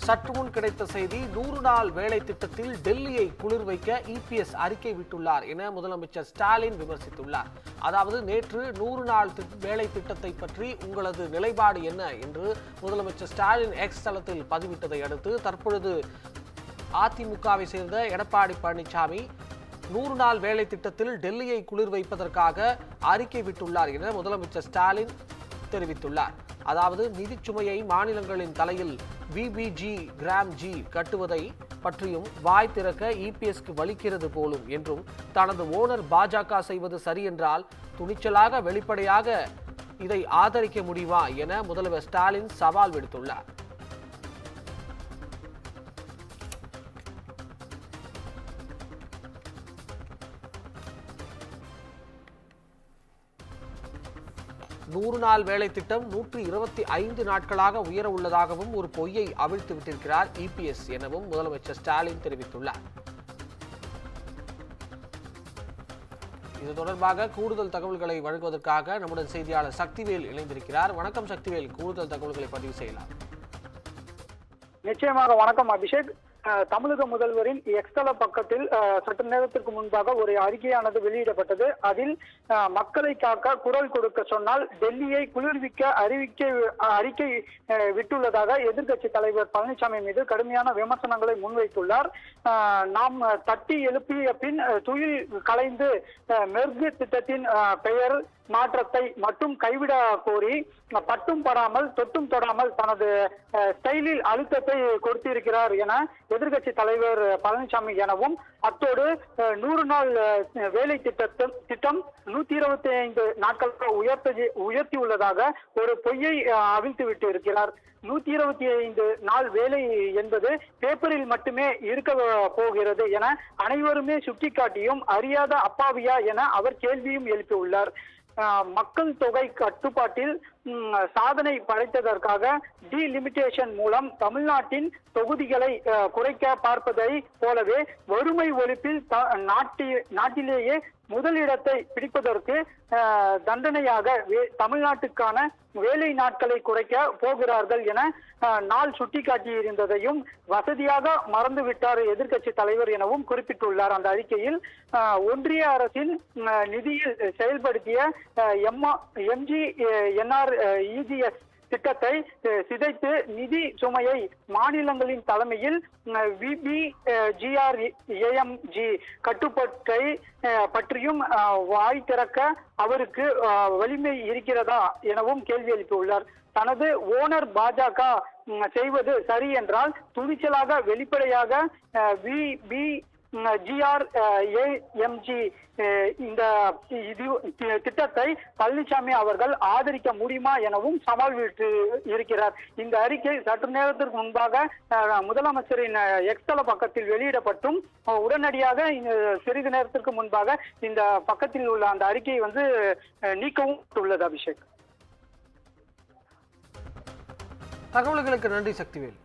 சற்று முன் கிடைத்த செய்தி, 100 நாள் வேலை திட்டத்தில் டெல்லியை குளிர் வைக்க இபிஎஸ் அறிக்கை விட்டுள்ளார் என முதலமைச்சர் ஸ்டாலின் விமர்சித்துள்ளார். அதாவது நேற்று 100 நாள் வேலை திட்டத்தை பற்றி உங்களது நிலைப்பாடு என்ன என்று முதலமைச்சர் ஸ்டாலின் எக்ஸ் தளத்தில் பதிவிட்டதை அடுத்து தற்பொழுது அதிமுகவை சேர்ந்த எடப்பாடி பழனிசாமி 100 நாள் வேலை திட்டத்தில் டெல்லியை குளிர் வைப்பதற்காக அறிக்கை விட்டுள்ளார் என முதலமைச்சர் ஸ்டாலின் தெரிவித்துள்ளார். அதாவது நிதி சுமையை மாநிலங்களின் தலையில் விபிஜி கிராம் ஜி கட்டுவதை பற்றியும் வாய் திறக்க இபிஎஸ்க்கு வலிக்கிறது போலும் என்றும், தனது ஓனர் பாஜக செய்வது சரி என்றால் துணிச்சலாக வெளிப்படையாக இதை ஆதரிக்க முடியுமா என முதல்வர் ஸ்டாலின் சவால் விடுத்துள்ளார். நூறு நாள் வேலை திட்டம் 125 நாட்களாக உயர உள்ளதாகவும் ஒரு பொய்யை அவிழ்த்து விட்டிருக்கிறார் இபிஎஸ் எனவும் முதலமைச்சர் ஸ்டாலின் தெரிவித்துள்ளார். இது தொடர்பாக கூடுதல் தகவல்களை வழங்குவதற்காக நம்முடன் செய்தியாளர் சக்திவேல் இணைந்திருக்கிறார். வணக்கம் சக்திவேல், கூடுதல் தகவல்களை பதிவு செய்யலாம். நிச்சயமாக வணக்கம் அபிஷேக். தமிழக முதல்வரின் எக்ஸ்தல பக்கத்தில் சற்று நேரத்திற்கு முன்பாக ஒரு அறிக்கையானது வெளியிடப்பட்டது. அதில் மக்களை காக்க குரல் கொடுக்க சொன்னால் டெல்லியை குளிர்விக்க அறிக்கை விட்டுள்ளதாக எதிர்க்கட்சி தலைவர் பழனிசாமி மீது கடுமையான விமர்சனங்களை முன்வைத்துள்ளார். நாம் தட்டி எழுப்பிய பின் துயில் கலைந்து மெர்கு திட்டத்தின் பெயர் மாற்றத்தை மட்டும் கைவிட கோரி பட்டும் படாமல் தொட்டும் தொடாமல் தனது ஸ்டைலில் அழுத்தத்தை கொடுத்திருக்கிறார் என எதிர்க்கட்சி தலைவர் பழனிசாமி எனவும், அத்தோடு 100 நாள் வேலை திட்டம் 125 நாட்களுக்கு உயர்த்தியுள்ளதாக ஒரு பொய்யை அவிழ்த்து விட்டு இருக்கிறார். 125 நாள் வேலை என்பது பேப்பரில் மட்டுமே இருக்க போகிறது என அனைவருமே சுட்டிக்காட்டியும் அறியாத அப்பாவியா என அவர் கேள்வியும் எழுப்பியுள்ளார். மக்கள் தொகை கட்டுப்பாட்டில் சாதனை படைத்ததற்காக டீலிமிட்டேஷன் மூலம் தமிழ்நாட்டின் தொகுதிகளை குறைக்க பார்ப்பதை போலவே வறுமை ஒழிப்பில் நாட்டிலேயே முதலிடத்தை பிடிப்பதற்கு தண்டனையாக தமிழ்நாட்டுக்கான வேலை நாட்களை குறைக்க போகிறார்கள் என நாள் சுட்டிக்காட்டியிருந்ததையும் வசதியாக மறந்துவிட்டார் எதிர்க்கட்சி தலைவர் எனவும் குறிப்பிட்டுள்ளார். அந்த அறிக்கையில் ஒன்றிய அரசின் நிதியில் செயல்படுத்திய எம்ஜிஎன்ஆர்இஜிஎஸ் திட்டத்தை சிதைத்து நிதி சுமையை மாநிலங்களின் தலைமையில் விபிஜிஆர்ஏஎம்ஜி கட்டுப்பாட்டை பற்றியும் வாய் திறக்க அவருக்கு வலிமை இருக்கிறதா எனவும் கேள்வி எழுப்பியுள்ளார். தனது ஓனர் பாஜக செய்வது சரி என்றால் துணிச்சலாக வெளிப்படையாக விபிஜிஆர்ஏஎம்ஜி இந்த திட்டத்தை பழனிசாமி அவர்கள் ஆதரிக்க முடியுமா எனவும் சவால் விட்டு இருக்கிறார். இந்த அறிக்கை சற்று நேரத்திற்கு முன்பாக முதலமைச்சரின் எக்ஸ்தல பக்கத்தில் வெளியிடப்பட்டும் உடனடியாக சிறிது நேரத்திற்கு முன்பாக இந்த பக்கத்தில் உள்ள அந்த அறிக்கையை நீக்கவும் உள்ளது. அபிஷேக், தகவல்களுக்கு நன்றி சக்திவேல்.